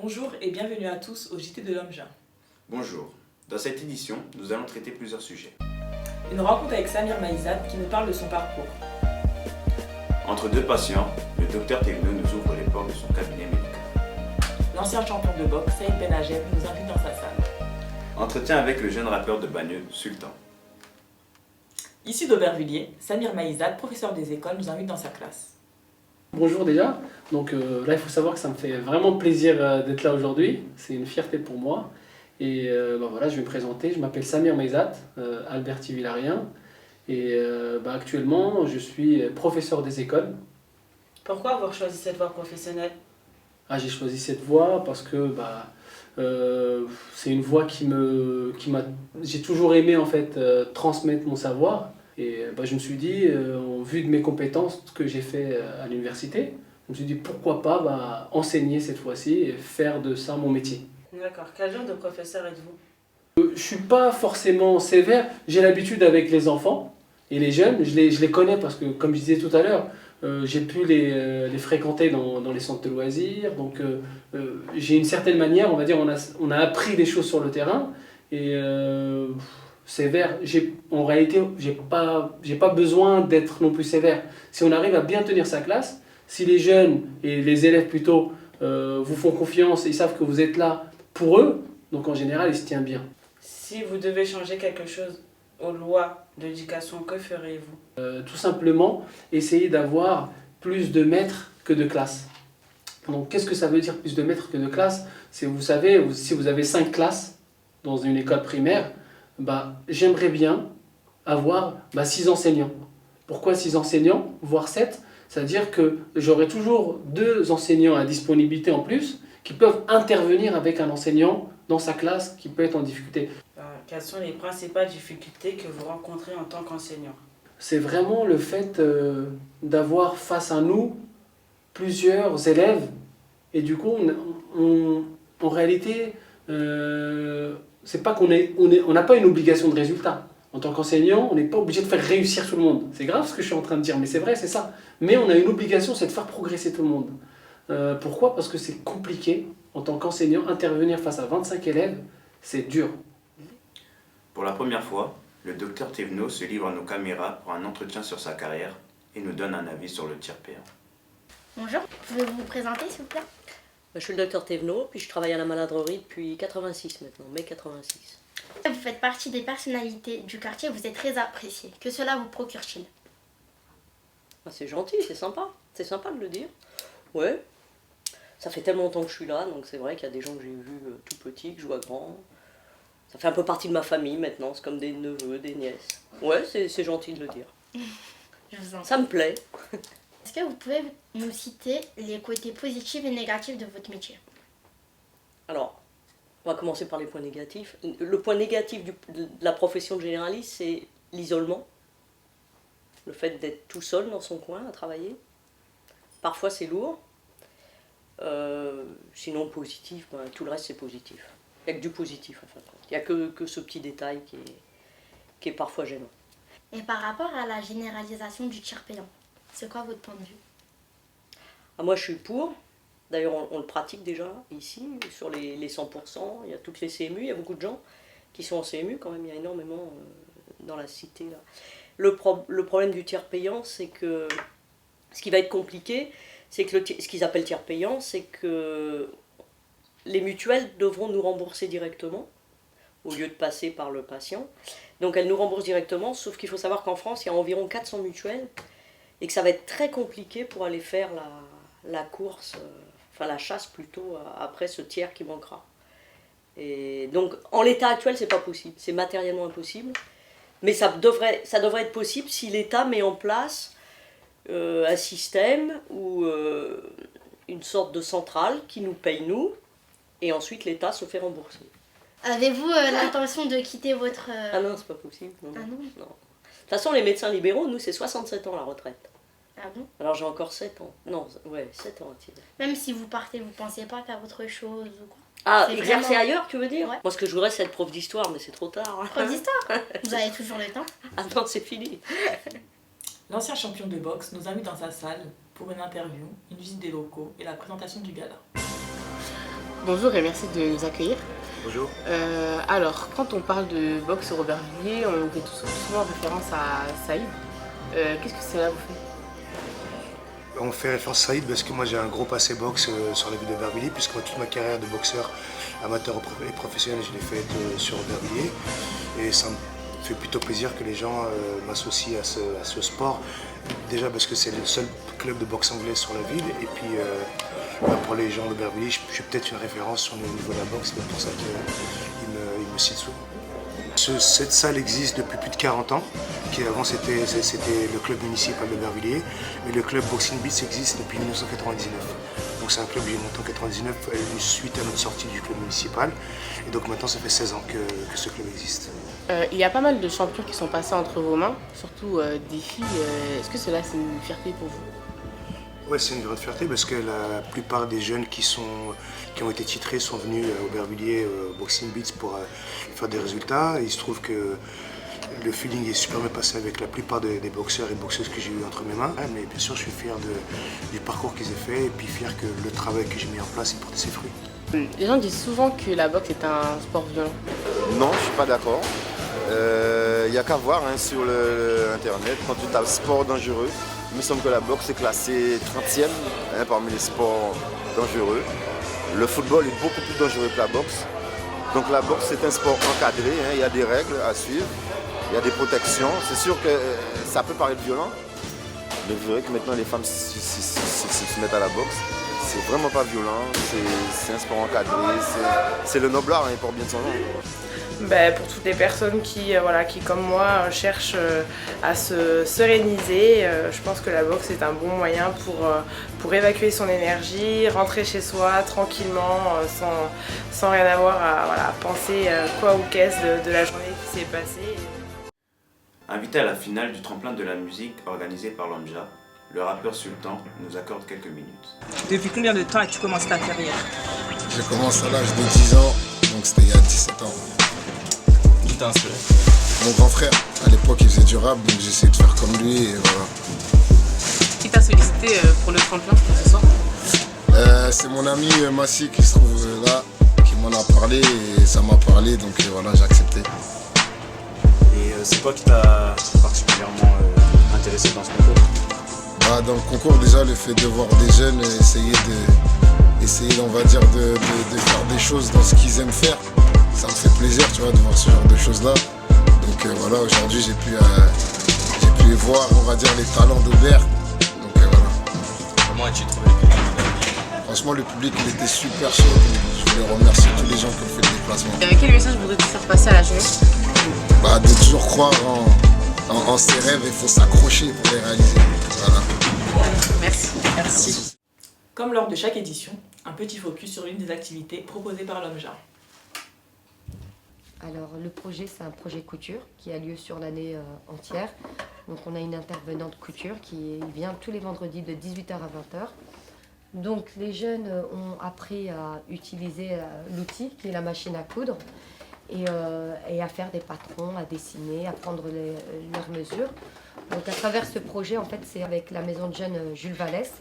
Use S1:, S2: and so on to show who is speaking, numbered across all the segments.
S1: Bonjour et bienvenue à tous au JT de l'Homme Jeune.
S2: Bonjour. Dans cette édition, nous allons traiter plusieurs sujets.
S1: Une rencontre avec Samir Maïzad qui nous parle de son parcours.
S2: Entre deux patients, le docteur Thévenot nous ouvre les portes de son cabinet médical.
S1: L'ancien champion de boxe, Saïd Benajeb, nous invite dans sa salle.
S2: Entretien avec le jeune rappeur de Bagneux, Sultan.
S1: Issu d'Aubervilliers, Samir Maïzad, professeur des écoles, nous invite dans sa classe.
S3: Bonjour déjà, donc là il faut savoir que ça me fait vraiment plaisir d'être là aujourd'hui, c'est une fierté pour moi. Et voilà, je vais me présenter, je m'appelle Samir Maïzad, Alberti-Villarien, et actuellement je suis professeur des écoles.
S4: Pourquoi avoir choisi cette voie professionnelle?
S3: J'ai choisi cette voie parce que c'est une voie j'ai toujours aimé en fait transmettre mon savoir. Et je me suis dit, au vu de mes compétences que j'ai fait à l'université, je me suis dit pourquoi pas enseigner cette fois-ci et faire de ça mon métier.
S4: D'accord. Quel genre de professeur êtes-vous?
S3: Je ne suis pas forcément sévère, j'ai l'habitude avec les enfants et les jeunes, je les connais parce que comme je disais tout à l'heure, j'ai pu les fréquenter dans les centres de loisirs, donc j'ai une certaine manière, on va dire, on a appris des choses sur le terrain et sévère, en réalité, j'ai pas besoin d'être non plus sévère. Si on arrive à bien tenir sa classe, si les jeunes et les élèves plutôt vous font confiance et ils savent que vous êtes là pour eux, donc en général, ils se tiennent bien.
S4: Si vous devez changer quelque chose aux lois d'éducation, que ferez-vous?
S3: Tout simplement, essayer d'avoir plus de maîtres que de classes. Donc, qu'est-ce que ça veut dire plus de maîtres que de classes? C'est, vous savez, si vous avez 5 classes dans une école primaire, j'aimerais bien avoir 6 enseignants. Pourquoi 6 enseignants, voire 7? C'est-à-dire que j'aurai toujours 2 enseignants à disponibilité en plus qui peuvent intervenir avec un enseignant dans sa classe qui peut être en difficulté.
S4: Quelles sont les principales difficultés que vous rencontrez en tant qu'enseignant?
S3: C'est vraiment le fait d'avoir face à nous plusieurs élèves et du coup en réalité c'est pas on n'a pas une obligation de résultat. En tant qu'enseignant, on n'est pas obligé de faire réussir tout le monde. C'est grave ce que je suis en train de dire, mais c'est vrai, c'est ça. Mais on a une obligation, c'est de faire progresser tout le monde. Pourquoi? Parce que c'est compliqué, en tant qu'enseignant, intervenir face à 25 élèves, c'est dur.
S2: Pour la première fois, le docteur Thévenot se livre à nos caméras pour un entretien sur sa carrière et nous donne un avis sur le tiers payant.
S5: Bonjour, pouvez-vous vous présenter s'il vous plaît?
S6: Je suis le docteur Thévenot, puis je travaille à la maladrerie depuis 86 maintenant, mai 86.
S5: Vous faites partie des personnalités du quartier, vous êtes très apprécié. Que cela vous procure-t-il?
S6: C'est gentil, c'est sympa de le dire. Ouais, ça fait tellement longtemps que je suis là, donc c'est vrai qu'il y a des gens que j'ai vus tout petits, que je vois grands. Ça fait un peu partie de ma famille maintenant, c'est comme des neveux, des nièces. Ouais, c'est gentil de le dire.
S5: Je vous en prie.
S6: Ça me plaît.
S5: Est-ce que vous pouvez nous citer les côtés positifs et négatifs de votre métier?
S6: Alors, on va commencer par les points négatifs. Le point négatif de la profession de généraliste, c'est l'isolement. Le fait d'être tout seul dans son coin à travailler. Parfois c'est lourd. Sinon positif, tout le reste c'est positif. Il n'y a que du positif en fin de compte. Il n'y a que ce petit détail qui est parfois gênant.
S5: Et par rapport à la généralisation du tiers payant, c'est quoi votre point de vue?
S6: Moi je suis pour. D'ailleurs on le pratique déjà ici, sur les 100%. Il y a toutes les CMU, il y a beaucoup de gens qui sont en CMU quand même, il y a énormément dans la cité là. Le problème du tiers payant, c'est que ce qui va être compliqué, c'est que ce qu'ils appellent tiers payant, c'est que les mutuelles devront nous rembourser directement, au lieu de passer par le patient. Donc elles nous remboursent directement, sauf qu'il faut savoir qu'en France, il y a environ 400 mutuelles, et que ça va être très compliqué pour aller faire la course, la chasse plutôt, après ce tiers qui manquera. Et donc en l'état actuel, c'est pas possible, c'est matériellement impossible. Mais ça devrait être possible si l'État met en place un système ou une sorte de centrale qui nous paye nous, et ensuite l'État se fait rembourser.
S5: Avez-vous l'intention de quitter votre...
S6: Ah non, c'est pas possible. Non.
S5: Ah non?
S6: Non. De toute façon, les médecins libéraux, nous, c'est 67 ans la retraite.
S5: Ah bon?
S6: Alors j'ai encore 7 ans. Non, ouais, 7 ans.
S5: Même si vous partez, vous pensez pas qu'à autre chose ou quoi?
S6: Ah,
S5: C'est
S6: exercer
S5: vraiment...
S6: ailleurs, tu veux dire?
S5: Ouais.
S6: Moi, ce que je voudrais, c'est être prof d'histoire, mais c'est trop tard.
S5: Prof d'histoire? Vous avez toujours le temps?
S6: Ah non, c'est fini.
S1: L'ancien champion de boxe nous invite dans sa salle pour une interview, une visite des locaux et la présentation du gala.
S7: Bonjour et merci de nous accueillir.
S8: Bonjour.
S7: Alors, quand on parle de boxe au Aubervilliers, on fait souvent référence à Saïd. Qu'est-ce que cela vous fait?
S8: On fait référence à Saïd parce que moi j'ai un gros passé boxe sur la ville d'Aubervilliers, puisque moi, toute ma carrière de boxeur amateur et professionnel, je l'ai faite sur Aubervilliers. Et ça me fait plutôt plaisir que les gens m'associent à ce sport. Déjà parce que c'est le seul club de boxe anglaise sur la ville. Et puis pour les gens d'Aubervilliers, je suis peut-être une référence sur le niveau de la boxe, c'est pour ça qu'ils me citent souvent. Cette salle existe depuis plus de 40 ans, qui avant c'était le club municipal d'Aubervilliers, et le club Boxing Beats existe depuis 1999. Donc c'est un club que j'ai monté en 1999 suite à notre sortie du club municipal, et donc maintenant ça fait 16 ans que ce club existe.
S7: Il y a pas mal de champions qui sont passés entre vos mains, surtout des filles. Est-ce que cela c'est une fierté pour vous?
S8: Oui, c'est une grande fierté parce que la plupart des jeunes qui ont été titrés sont venus à Aubervilliers Boxing Beats pour faire des résultats. Et il se trouve que le feeling est super bien passé avec la plupart des boxeurs et boxeuses que j'ai eu entre mes mains. Mais bien sûr, je suis fier du parcours qu'ils aient fait et puis fier que le travail que j'ai mis en place ait porté ses fruits.
S7: Les gens disent souvent que la boxe est un sport violent.
S9: Non, je ne suis pas d'accord. Il n'y a qu'à voir sur Internet, quand tu tapes sport dangereux, il me semble que la boxe est classée 30e parmi les sports dangereux. Le football est beaucoup plus dangereux que la boxe. Donc la boxe c'est un sport encadré, il y a des règles à suivre, il y a des protections. C'est sûr que ça peut paraître violent, mais vous verrez que maintenant les femmes se mettent à la boxe. C'est vraiment pas violent, c'est un sport encadré, c'est le noble art, il porte bien son nom.
S4: Pour toutes les personnes qui comme moi, cherchent à se seréniser, je pense que la boxe est un bon moyen pour évacuer son énergie, rentrer chez soi tranquillement, sans rien avoir à penser quoi ou qu'est-ce de la journée qui s'est passée.
S2: Invité à la finale du tremplin de la musique organisé par l'OMJA, le rappeur Sultan nous accorde quelques minutes.
S1: Depuis combien de temps as-tu commencé ta carrière?
S10: J'ai commencé à l'âge de 10 ans, donc c'était il y a 17 ans.
S11: Qui t'a inspiré?
S10: Mon grand frère, à l'époque il faisait du rap, donc j'ai essayé de faire comme lui et voilà.
S7: Qui t'a sollicité pour le tremplin ce soir?
S10: C'est mon ami Massi qui se trouve là, qui m'en a parlé et ça m'a parlé, donc voilà, j'ai accepté.
S11: Et c'est quoi qui t'a particulièrement intéressé dans ce concours?
S10: Dans le concours déjà, le fait de voir des jeunes essayer on va dire de faire des choses dans ce qu'ils aiment faire, ça me fait plaisir, tu vois, de voir ce genre de choses là. Donc voilà, aujourd'hui j'ai pu voir, on va dire, les talents d'Aubert. Donc voilà.
S11: Comment as-tu trouvé le public?
S10: Franchement, le public il était super chaud. Je voulais remercier tous les gens qui ont fait le déplacement.
S7: Quel message voudrais-tu faire passer à la jeunesse?
S10: De toujours croire en ses rêves, il faut s'accrocher pour les réaliser. Voilà.
S7: Merci.
S1: Comme lors de chaque édition, un petit focus sur l'une des activités proposées par l'OMJA.
S12: Alors le projet, c'est un projet couture qui a lieu sur l'année entière. Donc on a une intervenante couture qui vient tous les vendredis de 18h à 20h. Donc les jeunes ont appris à utiliser l'outil qui est la machine à coudre et à faire des patrons, à dessiner, à prendre leurs mesures. Donc à travers ce projet, en fait, c'est avec la maison de jeunes Jules Vallès,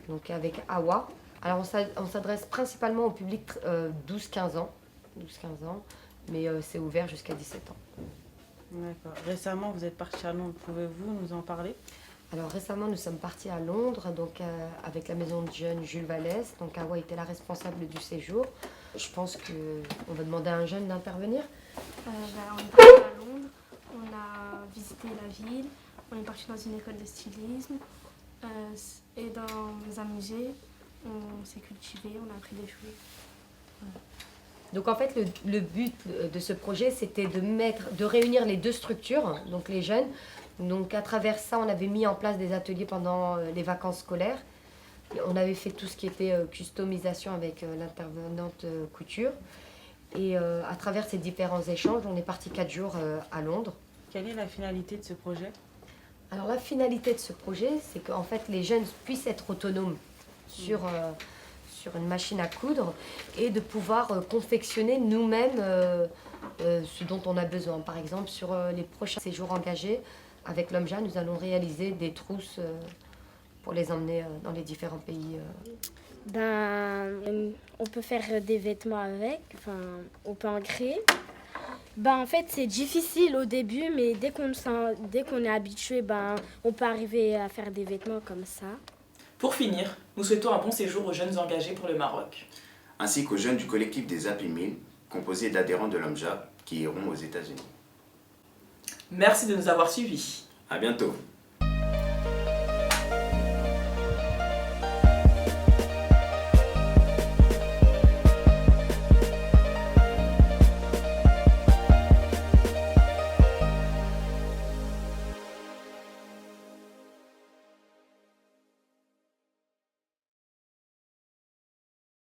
S12: donc avec Awa. Alors on s'adresse principalement au public 12-15 ans, mais c'est ouvert jusqu'à 17 ans.
S4: D'accord. Récemment, vous êtes parti à Londres, pouvez-vous nous en parler?
S12: Alors récemment, nous sommes partis à Londres, donc avec la maison de jeunes Jules Vallès. Donc Awa était la responsable du séjour. Je pense qu'on va demander à un jeune d'intervenir.
S13: On est parti à Londres, on a visité la ville, on est parti dans une école de stylisme et dans un musée. On s'est cultivé, on a appris des choses.
S12: Voilà. Donc en fait, le but de ce projet, c'était de réunir les deux structures, donc les jeunes. Donc à travers ça, on avait mis en place des ateliers pendant les vacances scolaires. On avait fait tout ce qui était customisation avec l'intervenante couture. Et à travers ces différents échanges, on est parti 4 jours à Londres.
S4: Quelle est la finalité de ce projet?
S12: Alors la finalité de ce projet, c'est qu'en fait les jeunes puissent être autonomes sur une machine à coudre et de pouvoir confectionner nous-mêmes ce dont on a besoin. Par exemple, sur les prochains séjours engagés avec l'OMJA, nous allons réaliser des trousses pour les emmener dans les différents pays.
S14: On peut faire des vêtements avec, enfin, on peut en créer. En fait, c'est difficile au début, mais dès qu'on est habitué, on peut arriver à faire des vêtements comme ça.
S1: Pour finir, nous souhaitons un bon séjour aux jeunes engagés pour le Maroc.
S2: Ainsi qu'aux jeunes du collectif des Happy Meal, composé d'adhérents de l'OMJA qui iront aux États-Unis.
S1: Merci de nous avoir suivis.
S2: À bientôt.